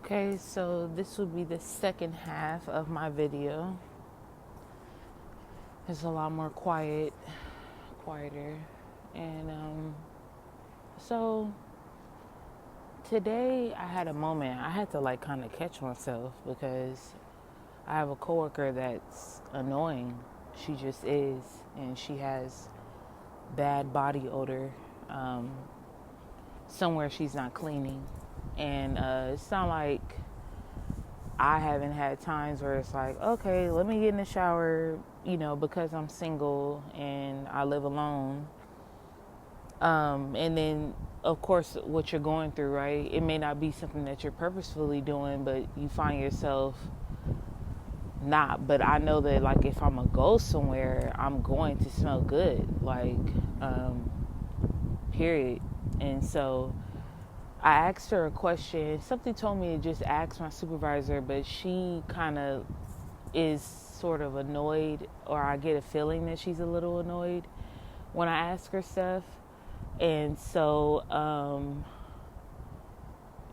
Okay, so this will be the second half of my video. It's a lot more quieter. And so today I had a moment. I had to kind of catch myself because I have a coworker that's annoying. She just is, and she has bad body odor somewhere she's not cleaning. And it's not like I haven't had times where it's like, okay, let me get in the shower, because I'm single and I live alone. And then, of course, what you're going through, right? It may not be something that you're purposefully doing, but you find yourself not. But I know that, if I'm going to go somewhere, I'm going to smell good, period. And so I asked her a question. Something told me to just ask my supervisor, but she kind of is sort of annoyed, or I get a feeling that she's a little annoyed when I ask her stuff. And so,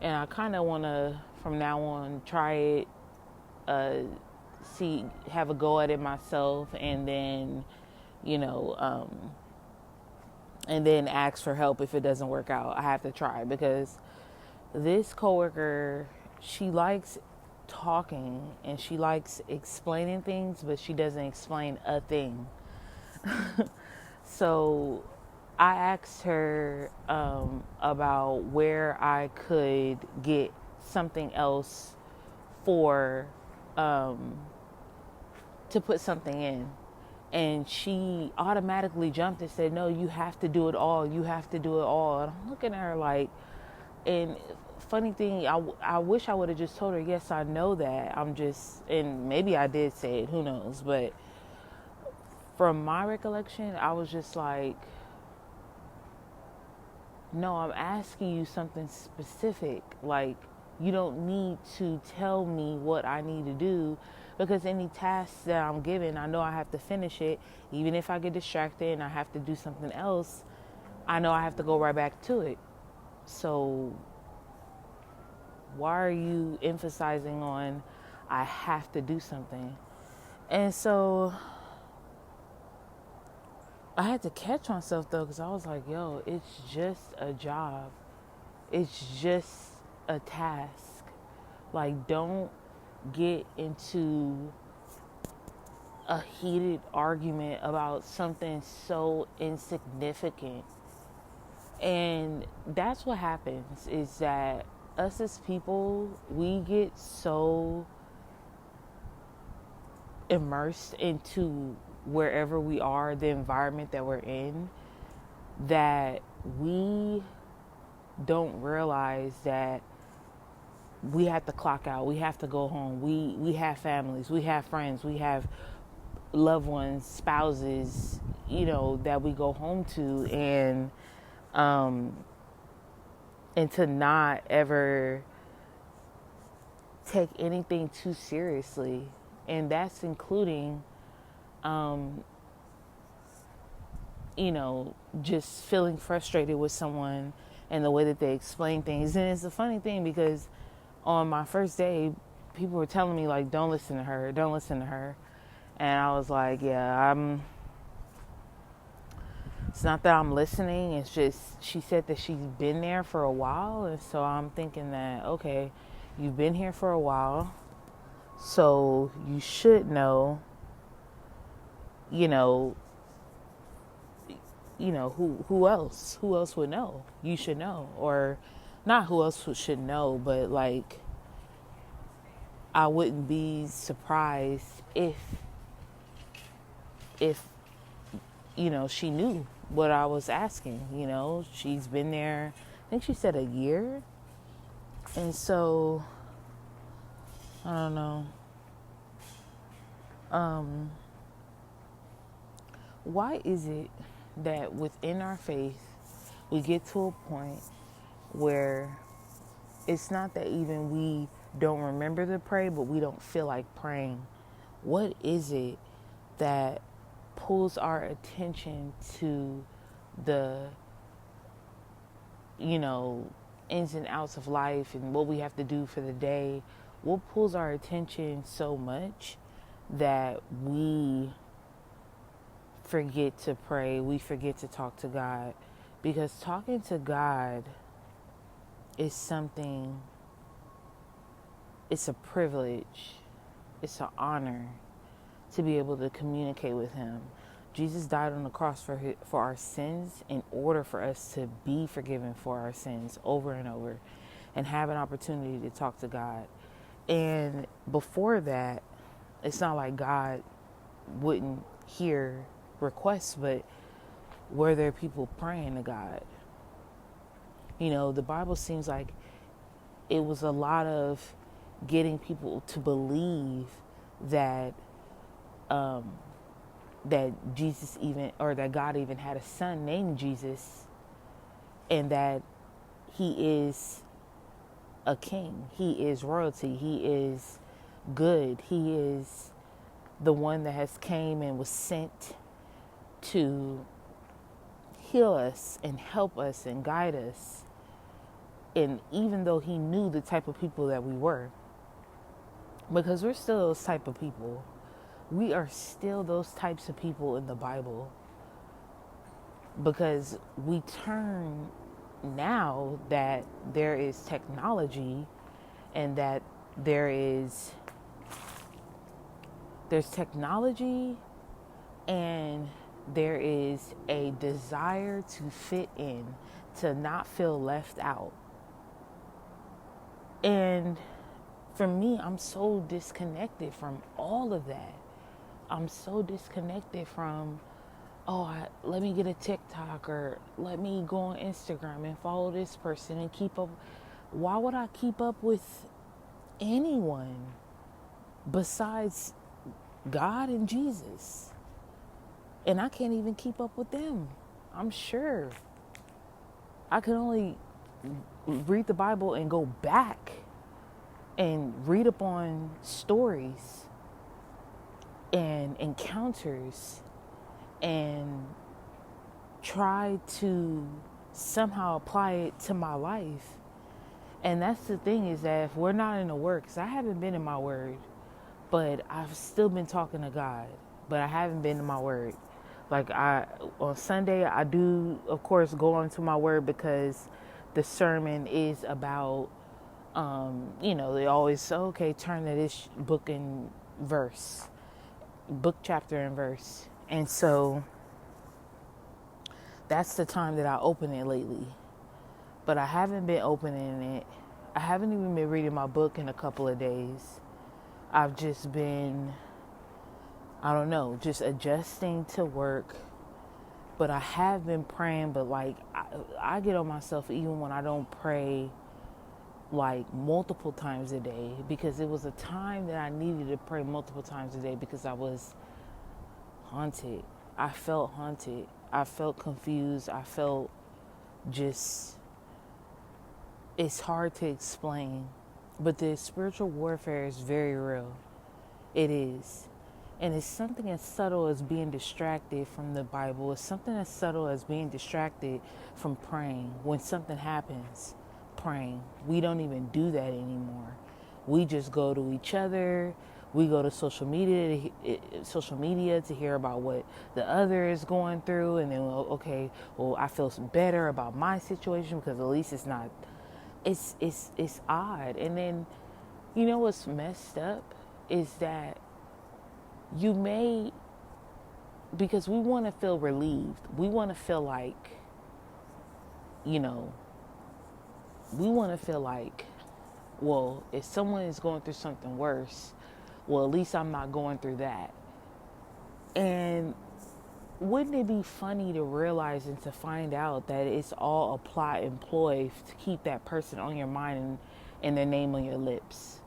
and I kind of want to, from now on, try it, have a go at it myself, and then, and then ask for help if it doesn't work out. I have to try because this coworker, she likes talking and she likes explaining things, but she doesn't explain a thing. So I asked her about where I could get something else for to put something in. And she automatically jumped and said, no, you have to do it all. You have to do it all. And I'm looking at her like, and funny thing, I wish I would have just told her, yes, I know that. And maybe I did say it, who knows. But from my recollection, I was just like, no, I'm asking you something specific. Like, you don't need to tell me what I need to do, because any task that I'm given, I know I have to finish it. Even if I get distracted and I have to do something else, I know I have to go right back to it. So why are you emphasizing on I have to do something? And so I had to catch myself though, because I was like, yo, it's just a job. It's just a task. Like, don't get into a heated argument about something so insignificant. And that's what happens, is that us as people, we get so immersed into wherever we are, the environment that we're in, that we don't realize that we have to clock out. We have to go home. We have families. We have friends. We have loved ones, spouses, that we go home to, and to not ever take anything too seriously. And that's including, just feeling frustrated with someone and the way that they explain things. And it's a funny thing because on my first day, people were telling me, like, don't listen to her, don't listen to her. And I was like, yeah, it's not that I'm listening. It's just, she said that she's been there for a while. And so I'm thinking that, okay, you've been here for a while, so you should know, who else would know? You should know. Or not who else should know, but like, I wouldn't be surprised if she knew what I was asking. She's been there, I think she said a year. And so, I don't know. Why is it that within our faith, we get to a point where it's not that even we don't remember to pray, but we don't feel like praying? What is it that pulls our attention to the, ins and outs of life and what we have to do for the day, what pulls our attention so much that we forget to pray, we forget to talk to God. Because talking to God is something, it's a privilege, it's an honor to be able to communicate with Him. Jesus died on the cross for our sins in order for us to be forgiven for our sins over and over and have an opportunity to talk to God. And before that, it's not like God wouldn't hear requests, but were there people praying to God? You know, the Bible seems like it was a lot of getting people to believe that that Jesus even, or that God even had a son named Jesus, and that He is a king, He is royalty, He is good, He is the one that has came and was sent to heal us and help us and guide us. And even though He knew the type of people that we were, because we're still those type of people, we are still those types of people in the Bible, because we turn, now that there is technology and that there's technology and there is a desire to fit in, to not feel left out. And for me, I'm so disconnected from all of that. I'm so disconnected from, let me get a TikTok, or let me go on Instagram and follow this person and keep up. Why would I keep up with anyone besides God and Jesus? And I can't even keep up with them. I'm sure I can only read the Bible and go back and read up on stories and encounters and try to somehow apply it to my life. And that's the thing, is that if we're not in the Word, because I haven't been in my Word, but I've still been talking to God, but I haven't been in my Word. Like on Sunday, I do, of course, go into my Word, because the sermon is about, they always say, okay, turn to this book and verse, book, chapter, and verse. And so that's the time that I open it lately. But I haven't been opening it. I haven't even been reading my book in a couple of days. I've just been, just adjusting to work. But I have been praying, but like I get on myself even when I don't pray like multiple times a day, because it was a time that I needed to pray multiple times a day because I was haunted. I felt haunted. I felt confused. I felt just, it's hard to explain, but the spiritual warfare is very real. It is. And it's something as subtle as being distracted from the Bible. It's something as subtle as being distracted from praying. When something happens, praying. We don't even do that anymore. We just go to each other. We go to social media to hear about what the other is going through. And then, I feel better about my situation because at least it's not, it's odd. And then, you know what's messed up is that because we want to feel relieved. We want to feel like, well, if someone is going through something worse, well, at least I'm not going through that. And wouldn't it be funny to realize and to find out that it's all a plot and ploy to keep that person on your mind and their name on your lips?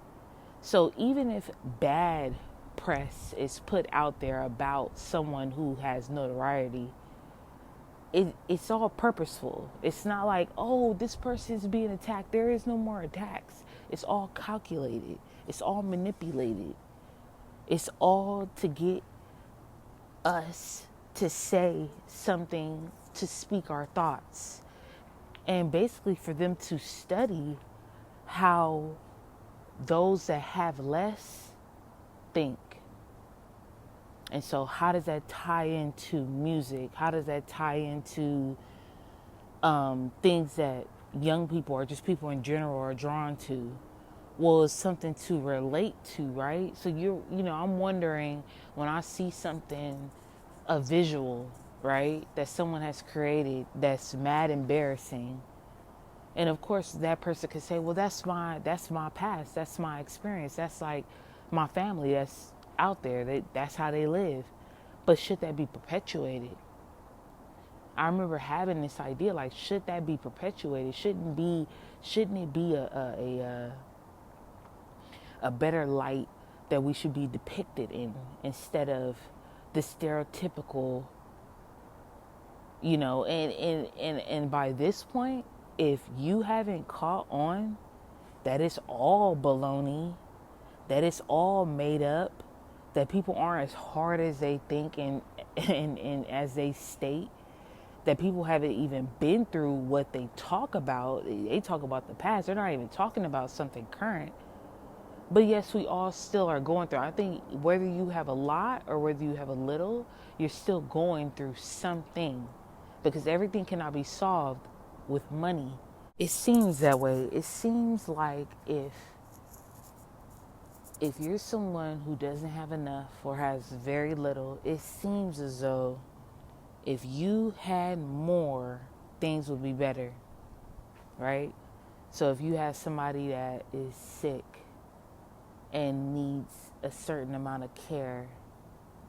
So even if bad press is put out there about someone who has notoriety, it's all purposeful. It's not like, this person's being attacked. There is no more attacks. It's all calculated. It's all manipulated. It's all to get us to say something, to speak our thoughts. and basically for them to study how those that have less think. And so how does that tie into music? How does that tie into things that young people or just people in general are drawn to? Well, it's something to relate to, right? So I'm wondering when I see something, a visual, right, that someone has created that's mad embarrassing. And of course that person could say, well, that's my past, that's my experience, that's like my family that's out there, that's how they live. But should that be perpetuated? I remember having this idea, like, should that be perpetuated? Shouldn't it be a better light that we should be depicted in, instead of the stereotypical, and by this point, if you haven't caught on that it's all baloney, that it's all made up, that people aren't as hard as they think and as they state, that people haven't even been through what they talk about. They talk about the past. They're not even talking about something current. But yes, we all still are going through. I think whether you have a lot or whether you have a little, you're still going through something, because everything cannot be solved with money. It seems that way. It seems like if you're someone who doesn't have enough or has very little, it seems as though if you had more, things would be better, right? So if you have somebody that is sick and needs a certain amount of care,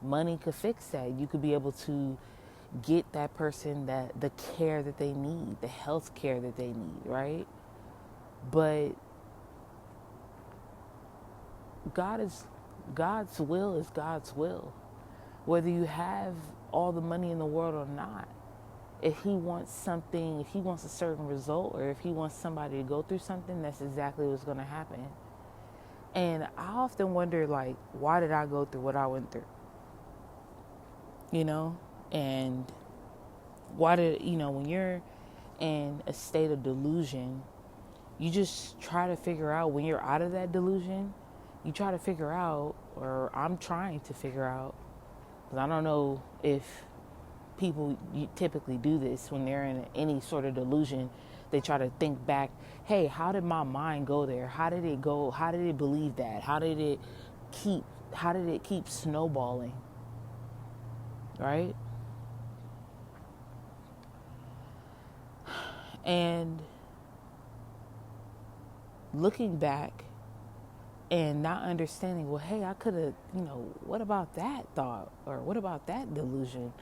money could fix that. You could be able to get that person the care that they need, the health care that they need, right? But God's will is God's will. Whether you have all the money in the world or not, if he wants something, if he wants a certain result, or if he wants somebody to go through something, that's exactly what's going to happen. And I often wonder, like, why did I go through what I went through? And why did, when you're in a state of delusion, you just try to figure out, when you're out of that delusion, you try to figure out, or I'm trying to figure out, because I don't know if people typically do this when they're in any sort of delusion. They try to think back, hey, how did my mind go there? How did it go? How did it believe that? How did it keep snowballing? Right? And looking back and not understanding, well, hey, I could have, what about that thought? Or what about that delusion?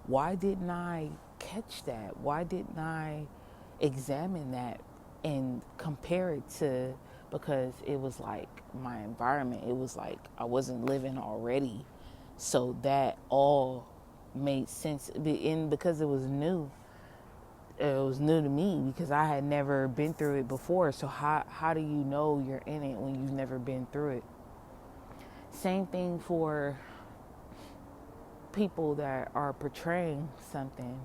Why didn't I catch that? Why didn't I examine that and compare it to, because it was like my environment. It was like I wasn't living already. So that all made sense. And because it was new to me, because I had never been through it before. So how do you know you're in it when you've never been through it? Same thing for people that are portraying something.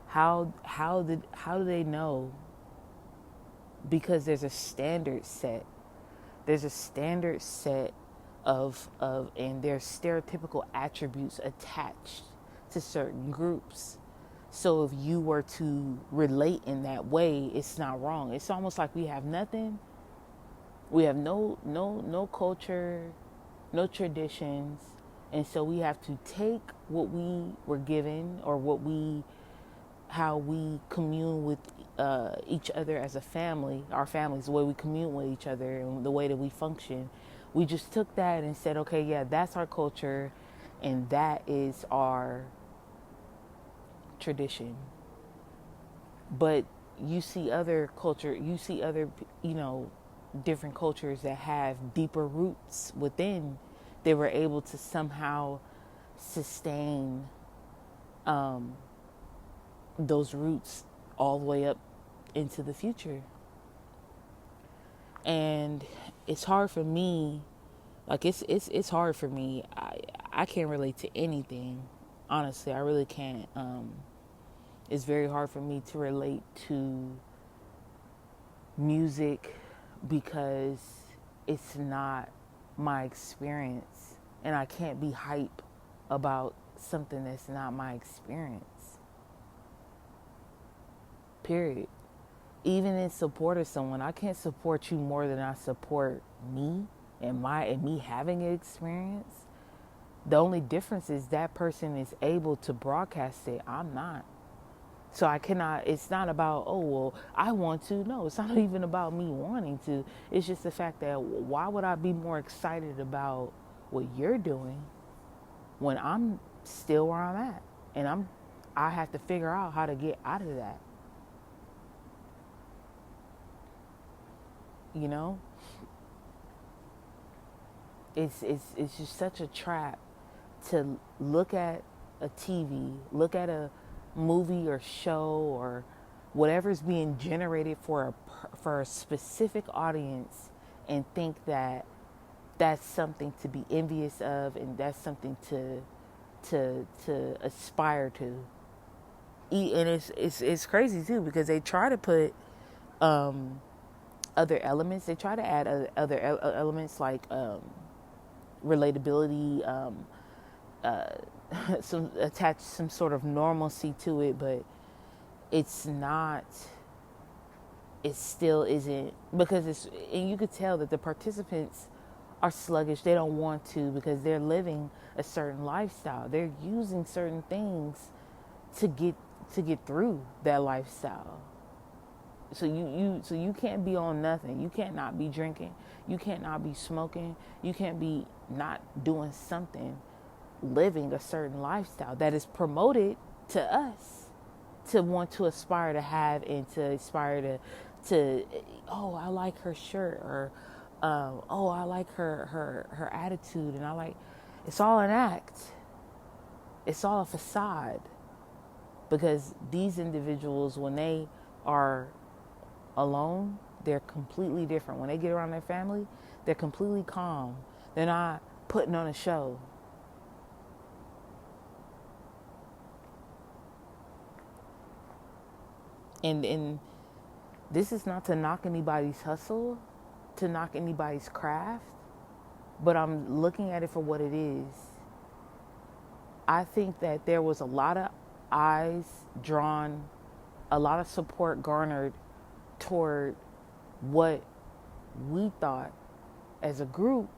How do they know? Because there's a standard set. There's a standard set of and there's stereotypical attributes attached to certain groups. So if you were to relate in that way, it's not wrong. It's almost like we have nothing. We have no culture, no traditions, and so we have to take what we were given, or how we commune with each other as a family, our families, the way we commune with each other and the way that we function. We just took that and said, okay, yeah, that's our culture and that is our tradition. But you see other culture, different cultures that have deeper roots within. They were able to somehow sustain those roots all the way up into the future. And it's hard for me, like it's hard for me. I can't relate to anything, honestly. I really can't. It's very hard for me to relate to music because it's not my experience. And I can't be hype about something that's not my experience. Period. Even in support of someone, I can't support you more than I support me and me having an experience. The only difference is that person is able to broadcast it. I'm not. So I cannot, it's not about, oh, well, I want to. No, it's not even about me wanting to. It's just the fact that why would I be more excited about what you're doing when I'm still where I'm at? And I have to figure out how to get out of that. You know? It's just such a trap to look at a TV, look at a movie or show or whatever's being generated for a specific audience and think that that's something to be envious of and that's something to aspire to. And it's crazy too because they try to put other elements. They try to add other elements like relatability, attach some sort of normalcy to it, but it's not. It still isn't because and you could tell that the participants are sluggish. They don't want to because they're living a certain lifestyle. They're using certain things to get through that lifestyle. So you can't be on nothing. You can't not be drinking. You can't not be smoking. You can't be not doing something, living a certain lifestyle that is promoted to us to want to aspire to have and to aspire to oh, I like her shirt or oh, I like her attitude and I like it's all an act. It's all a facade because these individuals when they are alone, they're completely different. When they get around their family, they're completely calm. They're not putting on a show. And this is not to knock anybody's hustle, to knock anybody's craft, but I'm looking at it for what it is. I think that there was a lot of eyes drawn, a lot of support garnered toward what we thought as a group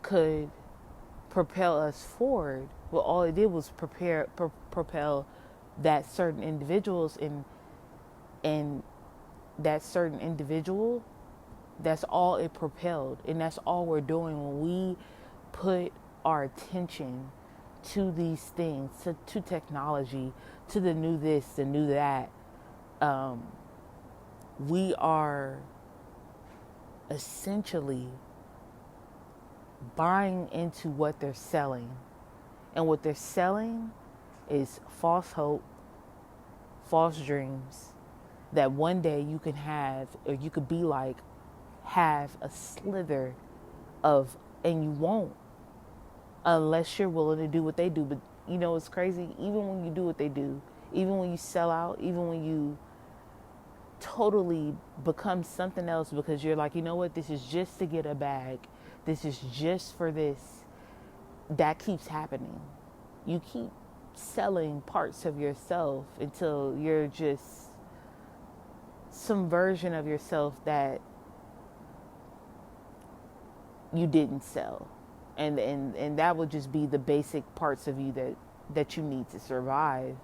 could propel us forward. Well, all it did was propel that certain individuals and that certain individual, that's all it propelled. And that's all we're doing when we put our attention to these things, to technology, to the new this, the new that. We are essentially buying into what they're selling. And what they're selling is false hope, false dreams that one day you can have, or you could be like, have a slither of, and you won't unless you're willing to do what they do. But you know, it's crazy. Even when you do what they do, even when you sell out, even when you totally become something else because you're like, you know what, this is just to get a bag. This is just for this. That keeps happening. You keep selling parts of yourself until you're just some version of yourself that you didn't sell. And that would just be the basic parts of you that you need to survive.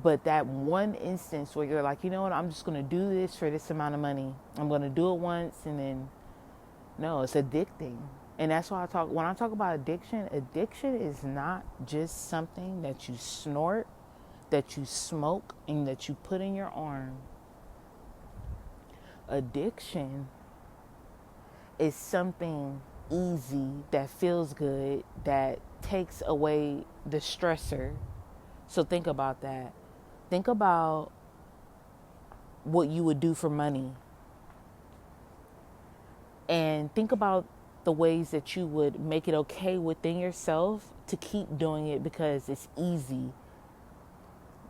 But that one instance where you're like, you know what, I'm just going to do this for this amount of money. I'm going to do it once and then, no, it's addicting. And that's why when I talk about addiction is not just something that you snort, that you smoke, and that you put in your arm. Addiction is something easy that feels good, that takes away the stressor. So think about that. Think about what you would do for money. And think about the ways that you would make it okay within yourself to keep doing it because it's easy.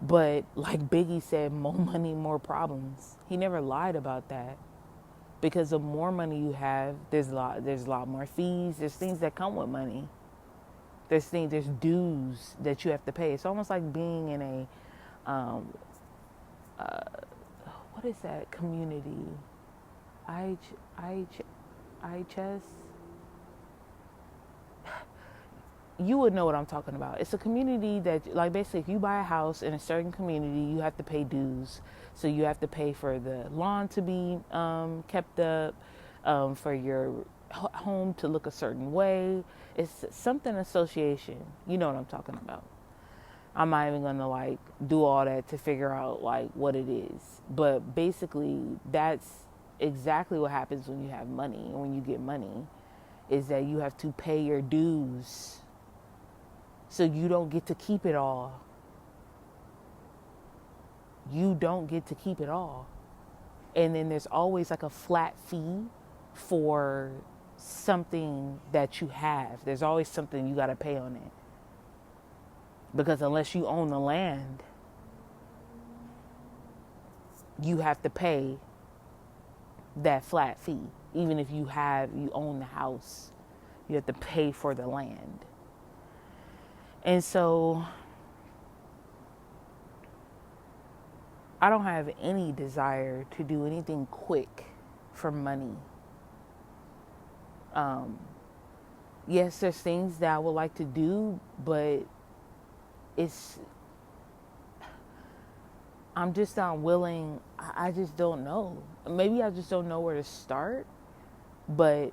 But like Biggie said, more money, more problems. He never lied about that. Because the more money you have, there's a lot more fees. There's things that come with money. There's dues that you have to pay. It's almost like being in a, what is that community? IHS? You would know what I'm talking about. It's a community that, like, basically, if you buy a house in a certain community, you have to pay dues. So you have to pay for the lawn to be kept up, for your home to look a certain way. It's something association. You know what I'm talking about. I'm not even gonna like do all that to figure out like what it is. But basically, that's exactly what happens when you have money and when you get money, is that you have to pay your dues. So you don't get to keep it all. You don't get to keep it all. And then there's always like a flat fee for something that you have. There's always something you got to pay on it. Because unless you own the land, you have to pay that flat fee. Even if you own the house, you have to pay for the land. And so I don't have any desire to do anything quick for money. Yes, there's things that I would like to do, but I'm just not willing. I just don't know. Maybe I just don't know where to start, but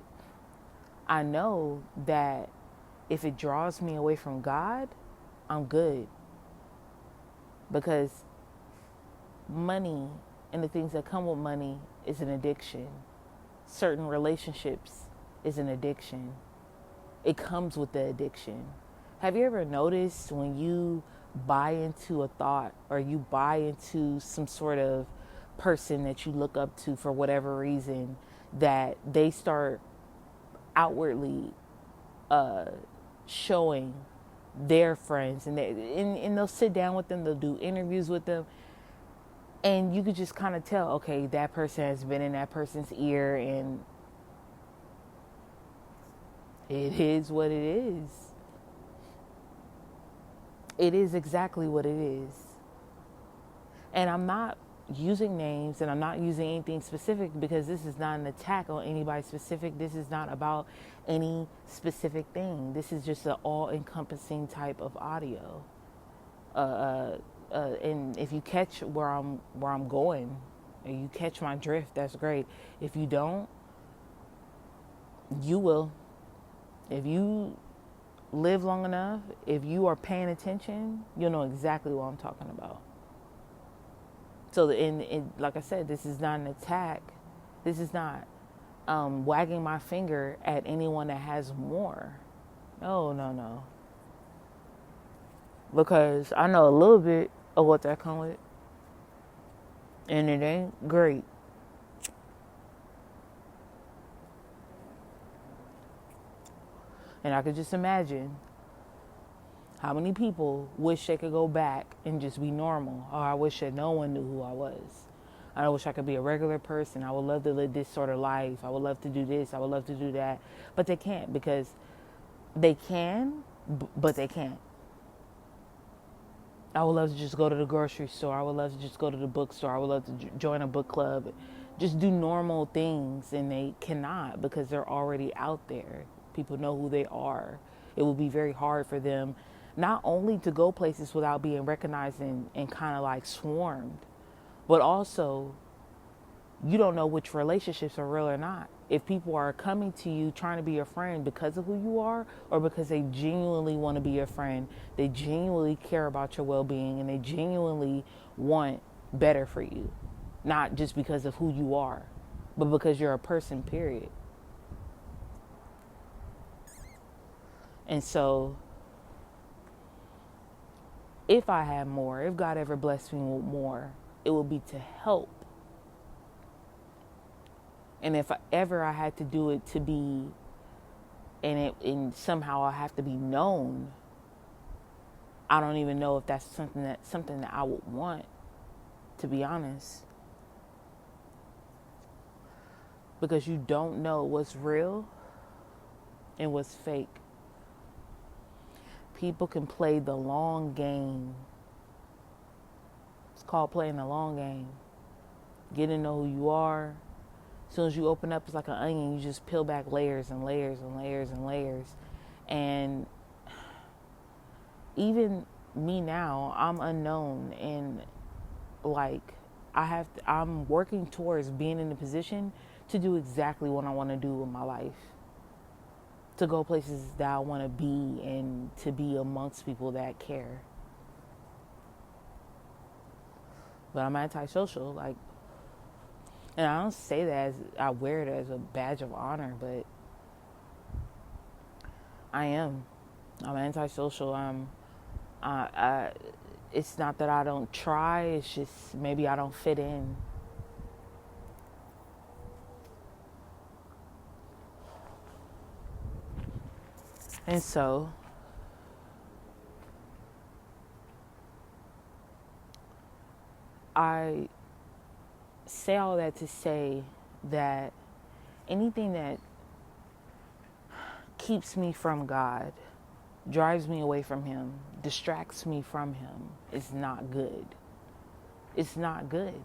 I know that if it draws me away from God, I'm good. Because money and the things that come with money is an addiction. Certain relationships is an addiction. It comes with the addiction. Have you ever noticed when you buy into a thought or you buy into some sort of person that you look up to for whatever reason, that they start outwardly showing their friends, and they'll sit down with them, they'll do interviews with them, and you could just kind of tell, okay, that person has been in that person's ear, and it is what it is. It is exactly what it is. And I'm not using names and I'm not using anything specific because this is not an attack on anybody specific. This is not about any specific thing. This is just an all-encompassing type of audio. And if you catch where I'm going, and you catch my drift, that's great. If you don't, you will. If you live long enough, if you are paying attention, you'll know exactly what I'm talking about. So, like I said, this is not an attack. This is not wagging my finger at anyone that has more. No. Because I know a little bit of what that comes with. And it ain't great. And I could just imagine how many people wish they could go back and just be normal. Or I wish that no one knew who I was. I wish I could be a regular person. I would love to live this sort of life. I would love to do this. I would love to do that. But they can't, because they can, but they can't. I would love to just go to the grocery store. I would love to just go to the bookstore. I would love to join a book club. Just do normal things, and they cannot because they're already out there. People know who they are. It will be very hard for them not only to go places without being recognized and kind of like swarmed, but also you don't know which relationships are real or not. If people are coming to you trying to be your friend because of who you are, or because they genuinely want to be your friend, they genuinely care about your well-being, and they genuinely want better for you. Not just because of who you are, but because you're a person, period. And so, if I had more, if God ever blessed me with more, it would be to help. And if I had to do it to be, and somehow I have to be known I don't even know if that's something that I would want, to be honest. Because you don't know what's real and what's fake. People can play the long game. It's called playing the long game. Get to know who you are. As soon as you open up, it's like an onion. You just peel back layers and layers and layers and layers. And even me now, I'm unknown, and like I'm working towards being in a position to do exactly what I want to do with my life. To go places that I want to be and to be amongst people that care. But I'm antisocial, like, and I don't say that as I wear it as a badge of honor, but I am. I'm antisocial. It's not that I don't try. It's just maybe I don't fit in. And so I say all that to say that anything that keeps me from God, drives me away from Him, distracts me from Him, is not good. It's not good.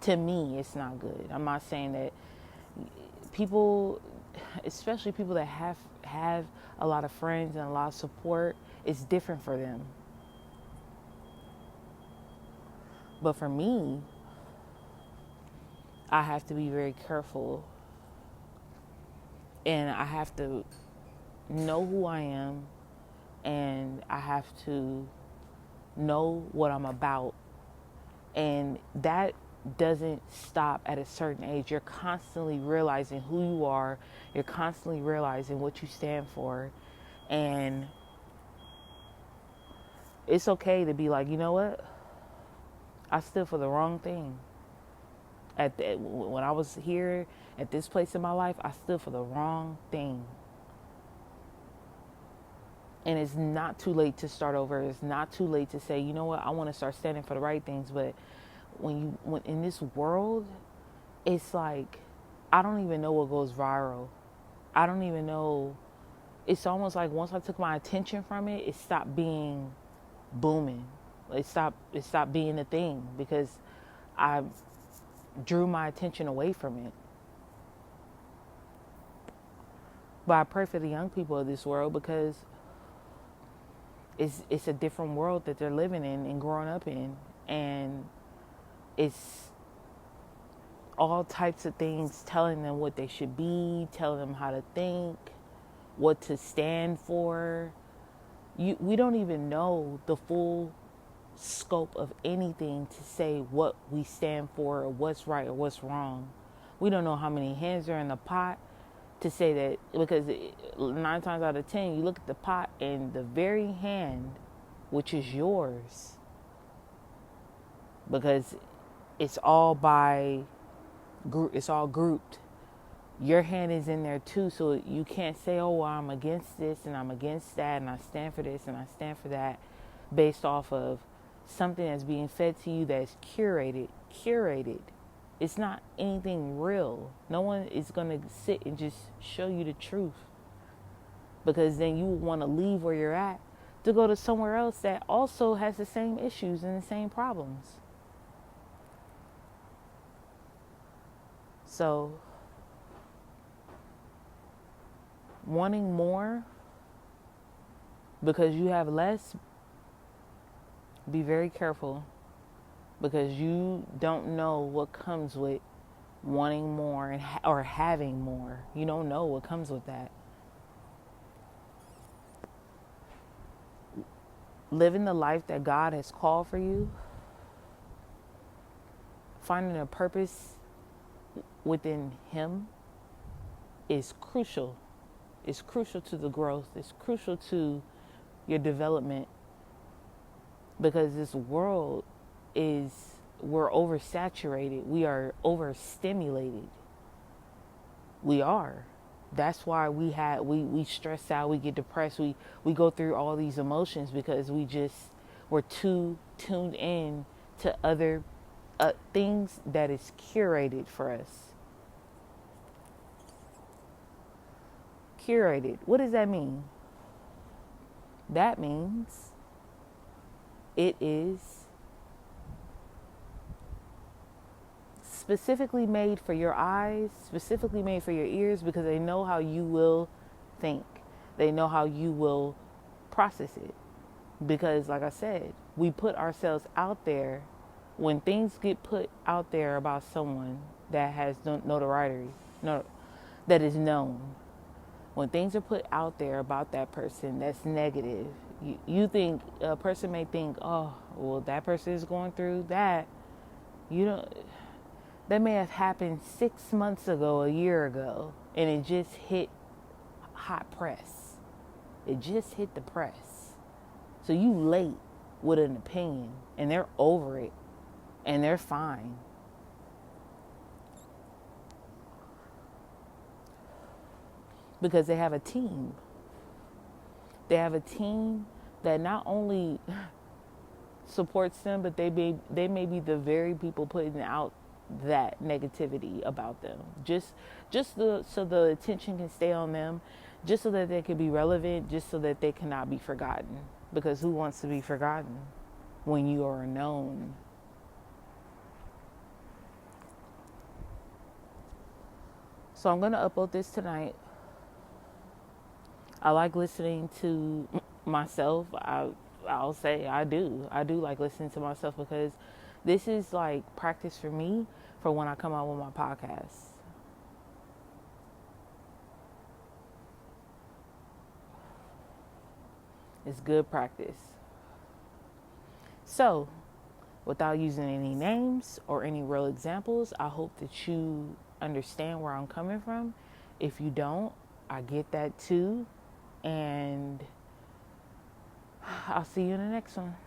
To me, it's not good. I'm not saying that people, especially people that have a lot of friends and a lot of support, it's different for them. But for me, I have to be very careful, and I have to know who I am, and I have to know what I'm about. And that doesn't stop at a certain age. You're constantly realizing who you are. You're constantly realizing what you stand for. And it's okay to be like, you know what? I stood for the wrong thing. When I was here at this place in my life, I stood for the wrong thing. And it's not too late to start over. It's not too late to say, you know what? I want to start standing for the right things. But when in this world, it's like, I don't even know what goes viral. I don't even know. It's almost like once I took my attention from it, it stopped being booming. It stopped being a thing because I drew my attention away from it. But I pray for the young people of this world because it's a different world that they're living in and growing up in, and it's all types of things telling them what they should be, telling them how to think, what to stand for. We don't even know the full scope of anything to say what we stand for or what's right or what's wrong. We don't know how many hands are in the pot to say that, because 9 times out of 10 you look at the pot and the very hand which is yours, because it's all grouped. Your hand is in there too, so you can't say, oh, well, I'm against this and I'm against that and I stand for this and I stand for that based off of something that's being fed to you that's curated. It's not anything real. No one is going to sit and just show you the truth, because then you want to leave where you're at to go to somewhere else that also has the same issues and the same problems. So, wanting more because you have less, be very careful, because you don't know what comes with wanting more or having more. You don't know what comes with that. Living the life that God has called for you, finding a purpose within Him is crucial. It's crucial to the growth. It's crucial to your development, because this world we're oversaturated. We are overstimulated. We are. That's why we stress out, we get depressed, we go through all these emotions, because we just We're too tuned in to other things that is curated for us. Curated. What does that mean? That means it is specifically made for your eyes, specifically made for your ears, because they know how you will think. They know how you will process it. Because, like I said, we put ourselves out there. When things get put out there about someone that has notoriety, that is known, when things are put out there about that person that's negative, you think, a person may think, oh, well, that person is going through that. You know, that may have happened 6 months ago, a year ago, and it just hit hot press. It just hit the press. So you late with an opinion, and they're over it, and they're fine. Because they have a team. They have a team that not only supports them, but they may be the very people putting out that negativity about them. So the attention can stay on them, just so that they can be relevant, just so that they cannot be forgotten. Because who wants to be forgotten when you are known? So I'm going to upload this tonight. I like listening to myself. I'll say I do like listening to myself, because this is like practice for me for when I come out with my podcast. It's good practice. So, without using any names or any real examples, I hope that you understand where I'm coming from. If you don't, I get that too. And I'll see you in the next one.